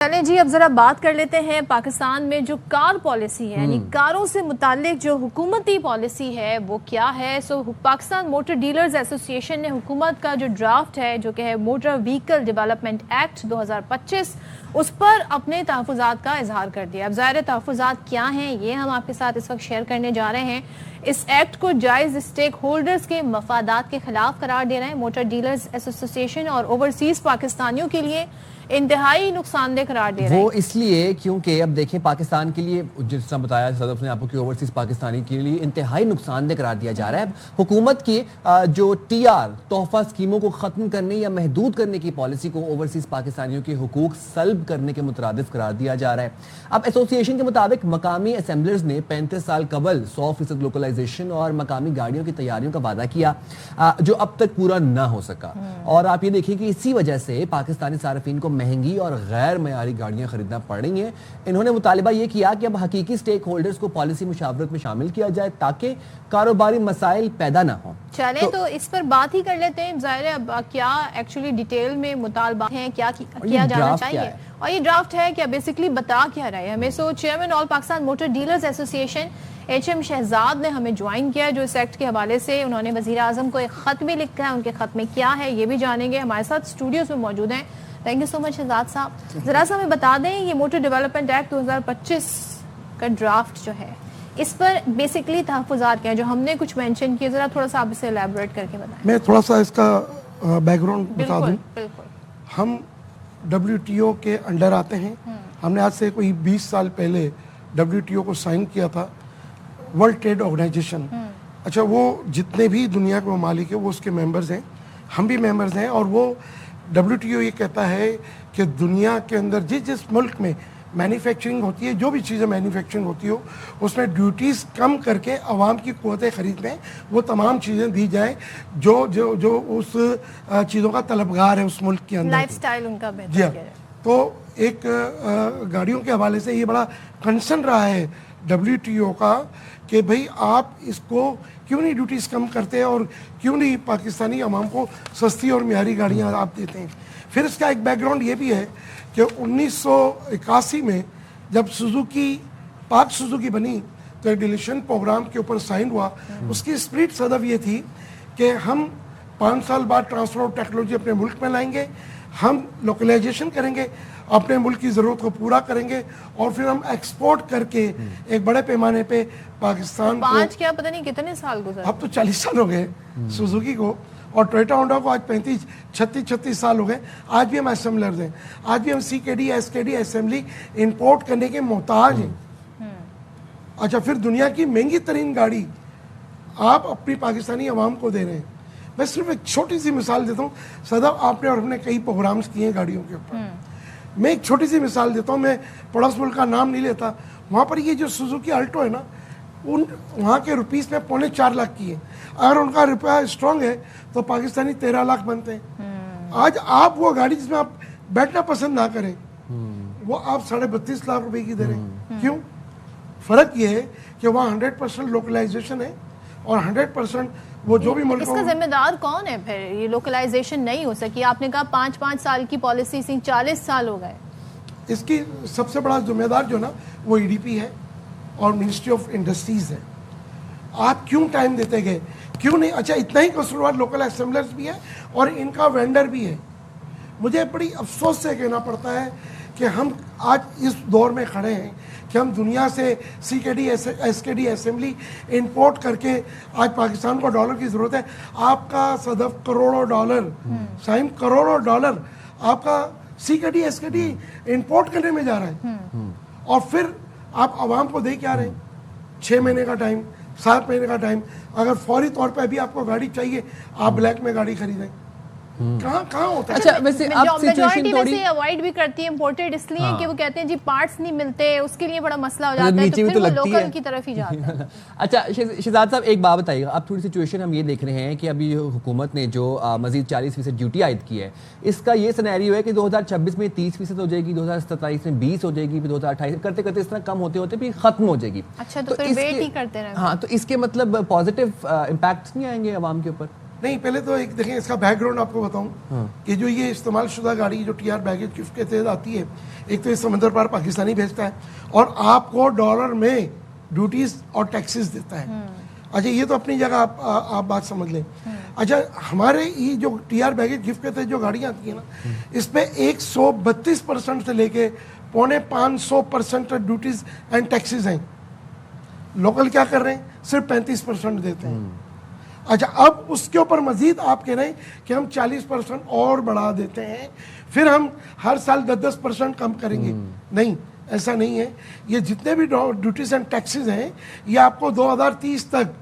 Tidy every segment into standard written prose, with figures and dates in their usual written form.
چلیں جی اب ذرا بات کر لیتے ہیں پاکستان میں جو کار پالیسی ہے، یعنی کاروں سے متعلق جو حکومتی پالیسی ہے وہ کیا ہے۔ پاکستان موٹر ڈیلرز ایسوسی ایشن نے حکومت کا جو ڈرافٹ ہے جو کہ ہے موٹر وہیکل ڈیولپمنٹ ایکٹ 2025 اس پر اپنے تحفظات کا اظہار کر دیا۔ اب ظاہر تحفظات کیا ہیں یہ ہم آپ کے ساتھ اس وقت شیئر کرنے جا رہے ہیں۔ اس ایکٹ کو جائز اسٹیک ہولڈرز کے مفادات کے خلاف قرار دے رہے ہیں۔ موٹر ڈیلرز ایسوسی ایشن اور اوورسیز پاکستانیوں کے لیے انتہائی نقصان دہ قرار دے رہے ہیں۔ وہ اس لیے کیونکہ اب دیکھیں پاکستان کے لیے جس طرح بتایا صدف نے آپ کو کہ اوورسیز پاکستانی کے لیے انتہائی نقصان دہ قرار دیا جا رہا ہے۔ حکومت کی جو ٹی آر تحفہ اسکیموں کو ختم کرنے یا محدود کرنے کی پالیسی کو اوورسیز پاکستانیوں کے حقوق سلب کرنے کے مترادف قرار دیا جا رہا ہے۔ اب ایسوسی ایشن کے مطابق مقامی اسمبلرز نے 35 سال قبل 100% لوکلائزیشن اور مقامی گاڑیوں کی تیاریوں کا وعدہ کیا جو اب تک پورا نہ ہو سکا، اور آپ یہ دیکھیں کہ اسی وجہ سے پاکستانی صارفین کو مہنگی اور غیر معیاری گاڑیاں خریدنا پڑ رہی ہیں۔ انہوں نے مطالبہ یہ کیا کہ اب حقیقی سٹیک ہولڈرز کو پالیسی مشاورت میں شامل کیا جائے تاکہ کاروباری مسائل پیدا نہ ہوں۔ چلیں تو اس پر بات ہی کر لیتے ہیں۔ ظاہر ہے اب کیا ایکچولی ڈیٹیل میں مطالبات ہیں، کیا کیا جانا چاہیے، اور یہ ڈرافٹ ہے کیا بیسکلی بتا کیا رہا ہے ہمیں۔ چیئرمین آل پاکستان موٹر ڈیلرز ایسوسی ایشن HM شہزاد نے ہمیں جوائن کیا ہے، جو اس ایکٹ کے حوالے سے انہوں نے وزیر اعظم کو ایک خط بھی لکھا ہے۔ ان کے خط میں کیا ہے یہ بھی جانیں گے۔ ہمارے ساتھ اسٹوڈیوز میں موجود ہیں۔ تھینک یو سو مچ شہزاد صاحب۔ ذرا سا ہمیں بتا دیں یہ موٹر ڈیولپمنٹ ایکٹ 2025 کا ڈرافٹ جو ہے اس پر بیسکلی تحفظات کیا ہیں جو ہم نے کچھ مینشن کیے، ذرا تھوڑا سا آپ اسے الیبوریٹ کر کے بتائیں۔ میں تھوڑا سا اس کا بیک گراؤنڈ بتا دوں۔ بالکل ہم WTO کے انڈر آتے ہیں۔ ہم نے آج سے کوئی 20 سال پہلے WTO کو سائن کیا تھا، ورلڈ ٹریڈ آرگنائزیشن۔ اچھا، وہ جتنے بھی دنیا کے ممالک ہیں وہ اس کے ممبرز ہیں، ہم بھی ممبرز ہیں، اور وہ WTO یہ کہتا ہے کہ دنیا کے اندر جس ملک میں مینوفیکچرنگ ہوتی ہے، جو بھی چیزیں مینوفیکچرنگ ہوتی ہو، اس میں ڈیوٹیز کم کر کے عوام کی قوت خرید میں وہ تمام چیزیں دی جائیں جو جو جو اس چیزوں کا طلبگار ہے اس ملک کے اندر، لائف سٹائل ان کا بہتر ہے۔ تو ایک گاڑیوں کے حوالے سے یہ بڑا کنسرن رہا ہے WTO کا کہ بھئی آپ اس کو کیوں نہیں ڈیوٹیز کم کرتے اور کیوں نہیں پاکستانی عوام کو سستی اور معیاری گاڑیاں آپ دیتے ہیں۔ پھر اس کا ایک بیک گراؤنڈ یہ بھی ہے کہ 1981 میں جب پاک سوزوکی بنی تو ایک ڈیلیشن پروگرام کے اوپر سائن ہوا۔ اس کی اسپرٹ صدف یہ تھی کہ ہم 5 سال بعد ٹرانسفر آف ٹیکنالوجی اپنے ملک میں لائیں گے، ہم لوکلائزیشن کریں گے، اپنے ملک کی ضرورت کو پورا کریں گے، اور پھر ہم ایکسپورٹ کر کے ایک بڑے پیمانے پہ پاکستان کو 5 کیا پتہ نہیں کتنے سال گزرے، اب تو 40 سال ہو گئے سوزوکی کو، اور ٹویوٹا ہونڈا کو آج 36 سال ہو گئے۔ آج بھی ہم اسمبلرز ہیں، آج بھی ہم CKD SKD اسمبلی امپورٹ کرنے کے محتاج ہیں۔ اچھا، پھر دنیا کی مہنگی ترین گاڑی آپ اپنی پاکستانی عوام کو دے رہے ہیں۔ میں صرف ایک چھوٹی سی مثال دیتا ہوں صدف، آپ نے اور ہم نے کئی پروگرامز کیے ہیں گاڑیوں کے اوپر۔ میں ایک چھوٹی سی مثال دیتا ہوں، میں پڑوس ملک کا نام نہیں لیتا، وہاں پر یہ جو سوزوکی الٹو ہے نا، وہاں کے روپیز میں 4.25 لاکھ کی ہے۔ اگر ان کا روپیہ اسٹرانگ ہے تو پاکستانی 13 لاکھ بنتے ہیں۔ آج آپ وہ گاڑی جس میں آپ بیٹھنا پسند نہ کریں وہ آپ 32.5 لاکھ روپے کی دے رہے ہیں۔ کیوں؟ فرق یہ ہے کہ وہاں 100% لوکلائزیشن ہے اور 100% وہ جو بھی ملک، اس کا ذمہ دار کون ہے پھر؟ یہ لوکلائزیشن نہیں ہو سکی، آپ نے کہا 5 سال کی پالیسی سے 40 سال ہو گئے۔ اس کی سب سے بڑا ذمہ دار جو نا وہ EDP ہے اور منسٹری آف انڈسٹریز ہے۔ آپ کیوں ٹائم دیتے گئے؟ کیوں نہیں؟ اچھا، اتنا ہی قصوروار لوکل اسمبلرز بھی ہے اور ان کا وینڈر بھی ہے۔ مجھے بڑی افسوس سے کہنا پڑتا ہے کہ ہم آج اس دور میں کھڑے ہیں کہ ہم دنیا سے CKD SKD اسمبلی امپورٹ کر کے آج پاکستان کو ڈالر کی ضرورت ہے۔ آپ کا صدف کروڑوں ڈالر، سائم کروڑوں ڈالر آپ کا CKD SKD امپورٹ کرنے میں جا رہا ہے، اور پھر آپ عوام کو دے کیا رہے ہیں؟ 6 مہینے کا ٹائم، 7 مہینے کا ٹائم۔ اگر فوری طور پہ ابھی آپ کو گاڑی چاہیے، آپ بلیک میں گاڑی خریدیں، کہاں ہوتا ہے؟ اچھا، ویسے اب میجورٹی ویسے اوائڈ بھی کرتی ہے امپورٹڈ، اس لیے کہ وہ کہتے ہیں جی پارٹس نہیں ملتے، اس کے لیے بڑا مسئلہ ہو جاتا ہے، تو پھر وہ لوکل کی طرف ہی جاتے ہیں۔ اچھا شہزاد صاحب، ایک بات بتائیے گا، اب تھوڑی سچویشن ہم یہ دیکھ رہے ہیں کہ ابھی حکومت نے جو مزید 40% ڈیوٹی عائد کی ہے، اس کا یہ سینیریو ہے کہ 2026 میں 30% ہو جائے گی، 2027 میں 20 ہو جائے گی، پھر 2028 کرتے کرتے اس طرح کم ہوتے ہوتے پھر ختم ہو جائے گی۔ اچھا، تو پھر ویٹ ہی کرتے رہیں۔ ہاں، تو اس کے مطلب پازیٹیو امپیکٹس نہیں آئیں گے عوام کے اوپر؟ نہیں پہلے تو ایک دیکھیں اس کا بیک گراؤنڈ آپ کو بتاؤں کہ جو یہ استعمال شدہ گاڑی جو ٹی آر بیگیج گفٹ کے تحت آتی ہے، ایک تو یہ سمندر پار پاکستانی بھیجتا ہے اور آپ کو ڈالر میں ڈیوٹیز اور ٹیکسز دیتا ہے. اچھا یہ تو اپنی جگہ آپ بات سمجھ لیں. اچھا ہمارے یہ جو ٹی آر بیگیج گفٹ کے تحت جو گاڑیاں آتی ہیں نا، اس پہ 132% سے لے کے 550% ڈیوٹیز اینڈ ٹیکسز ہیں. لوکل کیا کر رہے ہیں؟ صرف 35% دیتے ہیں. اچھا اب اس کے اوپر مزید آپ کہہ رہے ہیں کہ ہم 40% اور بڑھا دیتے ہیں، پھر ہم ہر سال 10% کم کریں گے. نہیں ایسا نہیں ہے. یہ جتنے بھی ڈیوٹیز اینڈ ٹیکسز ہیں یہ آپ کو 2030 تک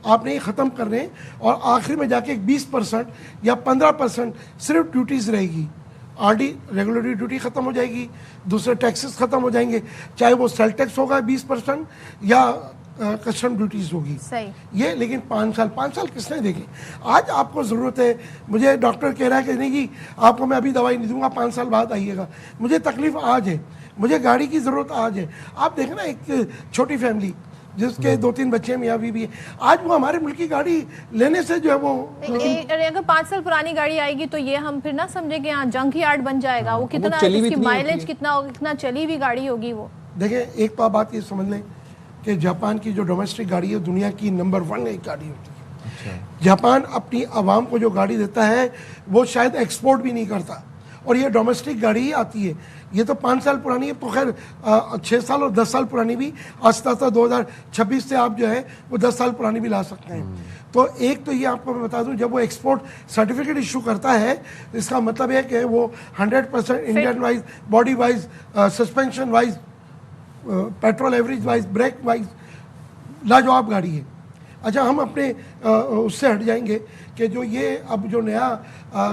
آپ نے یہ ختم کر رہے ہیں اور آخر میں جا کے 20% یا 15% صرف ڈیوٹیز رہے گی. آر ڈی ریگولیٹری ڈیوٹی ختم ہو جائے گی، دوسرے ٹیکسز ختم ہو جائیں گے، چاہے وہ سیل ٹیکس ہوگا 20% یا کسٹم ڈیوٹیز ہوگی. یہ لیکن 5 سال کس نے دیکھے؟ آج آپ کو ضرورت ہے، مجھے ڈاکٹر کہہ رہا ہے کہ نہیں جی آپ کو میں ابھی دوائی نہیں دوں گا، 5 سال بعد آئیے گا. مجھے تکلیف آج ہے، مجھے گاڑی کی ضرورت آج ہے. آپ دیکھیں نا ایک چھوٹی فیملی جس کے 2-3 بچے ہیں، میاں بیوی ہیں، آج وہ ہمارے ملک کی گاڑی لینے سے جو ہے وہ اگر 5 سال پرانی گاڑی آئے گی تو یہ ہم پھر نہ سمجھے کہ یہاں جنک یارڈ بن جائے گا. وہ کتنا اس کی مائلیج کتنا ہوگا، کتنا چلی ہوئی گاڑی ہوگی وہ. دیکھیں ایک تو آپ بات یہ سمجھ لیں کہ جاپان کی جو ڈومیسٹک گاڑی ہے دنیا کی نمبر 1 ایک گاڑی ہوتی ہے. جاپان اپنی عوام کو جو گاڑی دیتا ہے وہ شاید ایکسپورٹ بھی نہیں کرتا اور یہ ڈومیسٹک گاڑی ہی آتی ہے. یہ تو 5 سال پرانی ہے، تو خیر 6 سال اور 10 سال پرانی بھی آہستہ آہستہ 2026 سے آپ جو ہے وہ 10 سال پرانی بھی لا سکتے ہیں. تو ایک تو یہ آپ کو میں بتا دوں، جب وہ ایکسپورٹ سرٹیفکیٹ ایشو کرتا ہے اس کا مطلب ہے کہ وہ 100% engine wise, body wise, suspension wise, petrol average wise, break wise لاجواب گاڑی ہے. اچھا ہم اپنے اس سے ہٹ جائیں گے کہ جو یہ اب جو نیا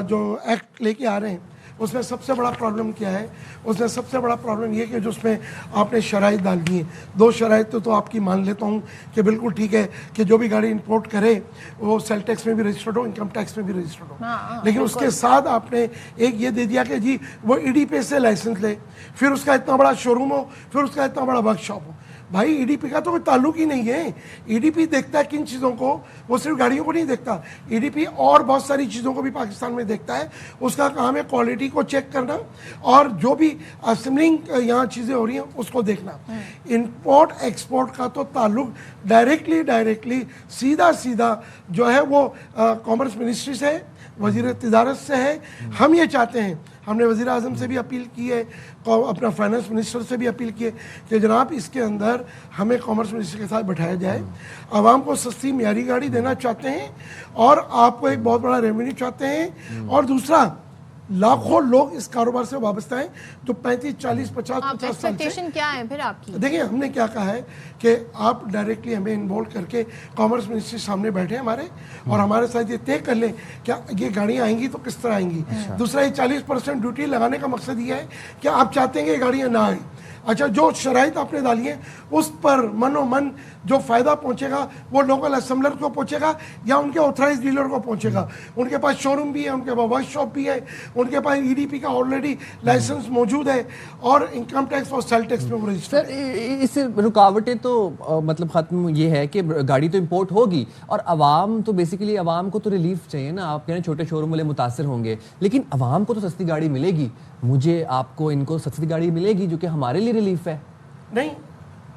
جو ایکٹ لے کے آ رہے ہیں اس میں سب سے بڑا پرابلم کیا ہے؟ اس میں سب سے بڑا پرابلم یہ کہ جو اس میں آپ نے شرائط ڈال دی ہیں، 2 شرائط تو آپ کی مان لیتا ہوں کہ بالکل ٹھیک ہے کہ جو بھی گاڑی امپورٹ کرے وہ سیل ٹیکس میں بھی رجسٹرڈ ہو، انکم ٹیکس میں بھی رجسٹرڈ ہو. لیکن اس کے ساتھ آپ نے ایک یہ دے دیا کہ جی وہ ای ڈی پی سے لائسنس لے، پھر اس کا اتنا بڑا شو روم ہو، پھر اس کا اتنا بڑا ورک شاپ ہو. بھائی ای ڈی پی کا تو کوئی تعلق ہی نہیں ہے. ای ڈی پی دیکھتا ہے کن چیزوں کو؟ وہ صرف گاڑیوں کو نہیں دیکھتا. ای ڈی پی اور بہت ساری چیزوں کو بھی پاکستان میں دیکھتا ہے. اس کا کام ہے کوالٹی کو چیک کرنا اور جو بھی اسمبلنگ یہاں چیزیں ہو رہی ہیں اس کو دیکھنا. امپورٹ ایکسپورٹ کا تو تعلق ڈائریکٹلی سیدھا جو ہے وہ کامرس منسٹری سے ہے، وزیر تجارت سے ہے. ہم یہ چاہتے ہیں، ہم نے وزیر اعظم سے بھی اپیل کی ہے، اپنا فائنانس منسٹر سے بھی اپیل کی ہے کہ جناب اس کے اندر ہمیں کامرس منسٹر کے ساتھ بٹھایا جائے. عوام کو سستی معیاری گاڑی دینا چاہتے ہیں اور آپ کو ایک بہت بڑا ریونیو چاہتے ہیں. اور دوسرا لاکھوں لوگ اس کاروبار سے وابستہ ہیں جو 35 40 50 سال سے. کیا ہے پھر آپ کی؟ دیکھیں ہم نے کیا کہا ہے کہ آپ ڈائریکٹلی ہمیں انوالو کر کے کامرس منسٹری سامنے بیٹھے ہمارے اور ہمارے ساتھ یہ طے کر لیں کہ یہ گاڑیاں آئیں گی تو کس طرح آئیں گی. دوسرا یہ 40% ڈیوٹی لگانے کا مقصد یہ ہے کہ آپ چاہتے ہیں کہ یہ گاڑیاں نہ آئیں. اچھا جو شرائط آپ نے ڈالی ہیں اس پر من و من جو فائدہ پہنچے گا وہ لوکل اسمبلر کو پہنچے گا یا ان کے آتھرائز ڈیلر کو پہنچے گا. ان کے پاس شو روم بھی ہے، ان کے پاس ورک شاپ بھی ہے، ان کے پاس ای ڈی پی کا آلریڈی لائسنس موجود ہے اور انکم ٹیکس اور سیل ٹیکس میں رجسٹر. سر اس رکاوٹیں تو مطلب ختم یہ ہے کہ گاڑی تو امپورٹ ہوگی اور عوام تو بیسیکلی عوام کو تو ریلیف چاہیے نا. آپ کہنا چھوٹے شو روم والے متاثر ہوں گے لیکن عوام کو تو سستی گاڑی ملے گی. مجھے آپ کو ان کو سستی گاڑی ملے گی جو کہ ہمارے لیے ریلیف ہے. نہیں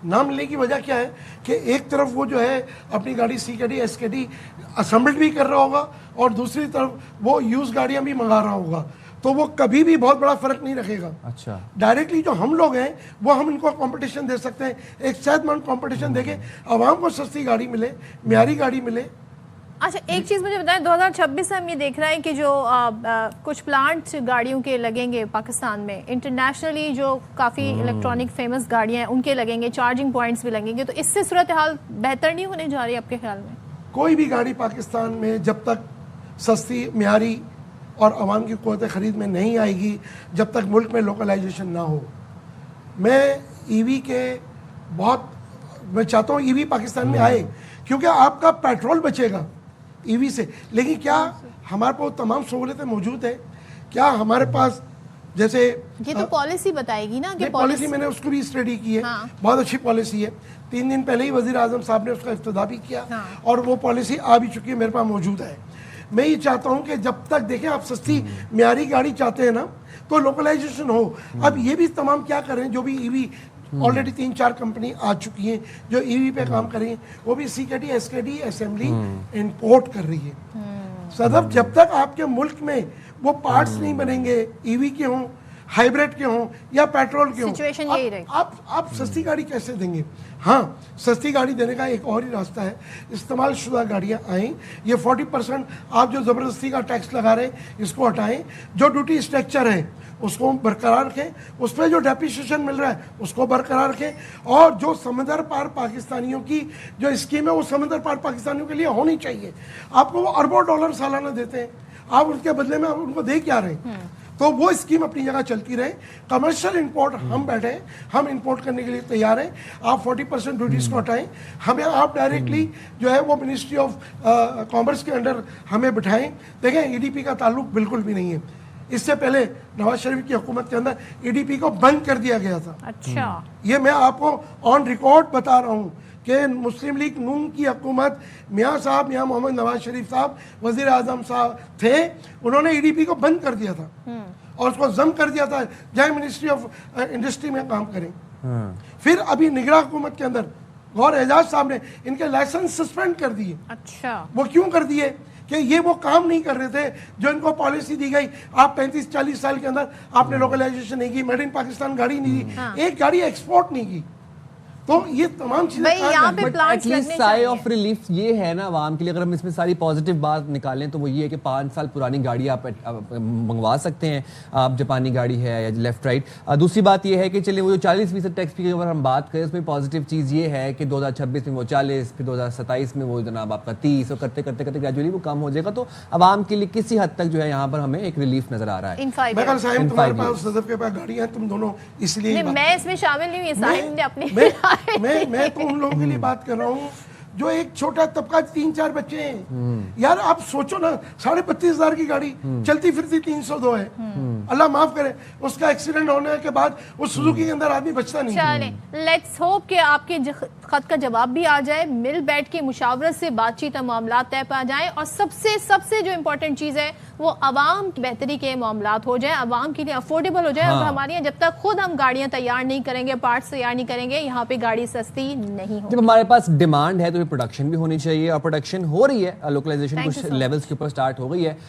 نہ ملنے کی وجہ کیا ہے کہ ایک طرف وہ جو ہے اپنی گاڑی سی کے ڈی ایس کے ڈی اسمبلڈ بھی کر رہا ہوگا اور دوسری طرف وہ یوز گاڑیاں بھی منگا رہا ہوگا تو وہ کبھی بھی بہت بڑا فرق نہیں رکھے گا. اچھا ڈائریکٹلی جو ہم لوگ ہیں وہ ہم ان کو کمپٹیشن دے سکتے ہیں، ایک صحت مند کمپٹیشن دے کے عوام کو سستی گاڑی ملے، معیاری گاڑی ملے. اچھا ایک چیز مجھے بتائیں، 2026 سے ہم یہ دیکھ رہے ہیں کہ جو کچھ پلانٹ گاڑیوں کے لگیں گے پاکستان میں، انٹرنیشنلی جو کافی الیکٹرانک فیمس گاڑیاں ہیں ان کے لگیں گے، چارجنگ پوائنٹس بھی لگیں گے. تو اس سے صورتحال بہتر نہیں ہونے جا رہی آپ کے خیال میں؟ کوئی بھی گاڑی پاکستان میں جب تک سستی معیاری اور عوام کی قوت خرید میں نہیں آئے گی، جب تک ملک میں لوکلائزیشن نہ ہو. میں ای وی کے میں چاہتا ہوں ای وی پاکستان میں آئے کیونکہ آپ کا پیٹرول بچے گا ای وی سے. لیکن کیا ہمارے پاس تمام سہولتیں موجود ہیں؟ کیا ہمارے پاس جیسے یہ تو پالیسی بتائے گی نا کہ پالیسی میں نے اس کو بھی اسٹڈی کی ہے، بہت اچھی پالیسی ہے. 3 دن پہلے ہی وزیر اعظم صاحب نے اس کا افتتاح بھی کیا اور وہ پالیسی آ بھی چکی ہے، میرے پاس موجود ہے. میں یہ چاہتا ہوں کہ جب تک دیکھیں آپ سستی معیاری گاڑی چاہتے ہیں نا تو لوکلائزیشن ہو. اب یہ بھی تمام کیا کر رہے ہیں جو بھی ای وی آلریڈی 3-4 کمپنی آ چکی ہیں جو ای وی پہ کام کر رہی ہیں, وہ بھی CKD SKD اسمبلی امپورٹ کر رہی ہے. صدف جب تک آپ کے ملک میں وہ پارٹس نہیں بنیں گے ای وی کے ہوں, ہائیبریڈ کے ہوں یا پیٹرول کے ہوں, آپ سستی گاڑی کیسے دیں گے؟ ہاں سستی گاڑی دینے کا ایک اور ہی راستہ ہے, استعمال شدہ گاڑیاں آئیں, یہ 40% آپ جو زبردستی کا ٹیکس لگا رہے ہیں اس کو ہٹائیں, جو ڈیوٹی اسٹرکچر ہے اس کو برقرار رکھیں, اس پہ جو ڈیپریشیشن مل رہا ہے اس کو برقرار رکھیں, اور جو سمندر پار پاکستانیوں کی جو اسکیم ہے وہ سمندر پار پاکستانیوں کے لیے ہونی چاہیے. آپ کو وہ اربوں ڈالر سالانہ دیتے ہیں, آپ اس کے بدلے میں ان کو دے کیا رہے ہیں؟ تو وہ اسکیم اپنی جگہ چلتی رہے. کمرشل امپورٹ ہم بیٹھے ہیں, ہم امپورٹ کرنے کے لیے تیار ہیں. آپ 40% ڈیوٹیز کو ہٹائیں, ہمیں آپ ڈائریکٹلی جو ہے وہ منسٹری آف کامرس کے انڈر ہمیں بٹھائیں. دیکھیں EDP کا تعلق بالکل بھی نہیں ہے. اس سے پہلے نواز شریف کی حکومت کے اندر EDP کو بند کر دیا گیا تھا. اچھا, یہ میں آپ کو آن ریکارڈ بتا رہا ہوں کہ مسلم لیگ نون کی حکومت میاں صاحب, میاں محمد نواز شریف صاحب وزیر اعظم صاحب تھے, انہوں نے EDP کو بند کر دیا تھا اور اس کو ضم کر دیا تھا جائے منسٹری آف انڈسٹری میں کام کریں. پھر ابھی نگراں حکومت کے اندر غور اعجاز صاحب نے ان کے لائسنس سسپینڈ کر دیے. اچھا, وہ کیوں کر دیے؟ کہ یہ وہ کام نہیں کر رہے تھے جو ان کو پالیسی دی گئی. آپ 35-40 سال کے اندر آپ نے لوکلائزیشن نہیں کی, میڈ ان پاکستان گاڑی نہیں دی, ایک گاڑی ایکسپورٹ نہیں کی. تو یہ تمام چیزیں سائے آف ریلیف یہ ہے نا عوام کے لیے. اگر ہم اس میں ساری پازیٹیو بات نکالیں تو وہ یہ ہے کہ 5 سال پرانی گاڑی آپ منگوا سکتے ہیں, آپ جاپانی گاڑی ہے یا لیفٹ رائٹ. دوسری بات یہ ہے کہ چلے وہ جو 40% ٹیکس کی اگر ہم بات کریں اس میں پازیٹیو چیز یہ ہے کہ 2026 میں وہ 40, پھر 2027 میں وہ جناب آپ کا 30, اور کرتے کرتے کرتے گریجولی وہ کم ہو جائے گا. تو عوام کے لیے کسی حد تک جو ہے یہاں پر ہمیں ایک ریلیف نظر آ رہا ہے. تمہارے پاس صدف کے پاس گاڑیاں تم دونوں, اس لیے میں اس میں شامل نہیں ہوں, صاحب نے اپنی میں تو ان لوگوں کے لیے بات کر رہا ہوں جو ایک چھوٹا طبقہ 3-4 بچے ہیں. یار آپ سوچو نا, 32,500 کی گاڑی چلتی پھرتی 302 ہے. اللہ معاف کرے, اس کا ایکسیڈنٹ ہونے کے بعد اس سوزوکی کے اندر آدمی بچتا نہیں. چلیں لیٹس ہوپ کہ آپ کے خط کا جواب بھی آ جائے, مل بیٹھ کے مشاورت سے بات چیت اور معاملات طے پا جائیں, اور سب سے جو امپورٹنٹ چیز ہے وہ عوام کی بہتری کے معاملات ہو جائیں, عوام کے لیے افورڈیبل ہو جائے. اور ہمارے یہاں جب تک خود ہم گاڑیاں تیار نہیں کریں گے, پارٹس تیار نہیں کریں گے, یہاں پہ گاڑی سستی نہیں ہوگی. جب ہمارے پاس ڈیمانڈ ہے تو پروڈکشن بھی ہونی چاہیے, اور پروڈکشن ہو رہی ہے. لوکلائزیشن کچھ لیولز کے اوپر سٹارٹ ہو گئی ہے.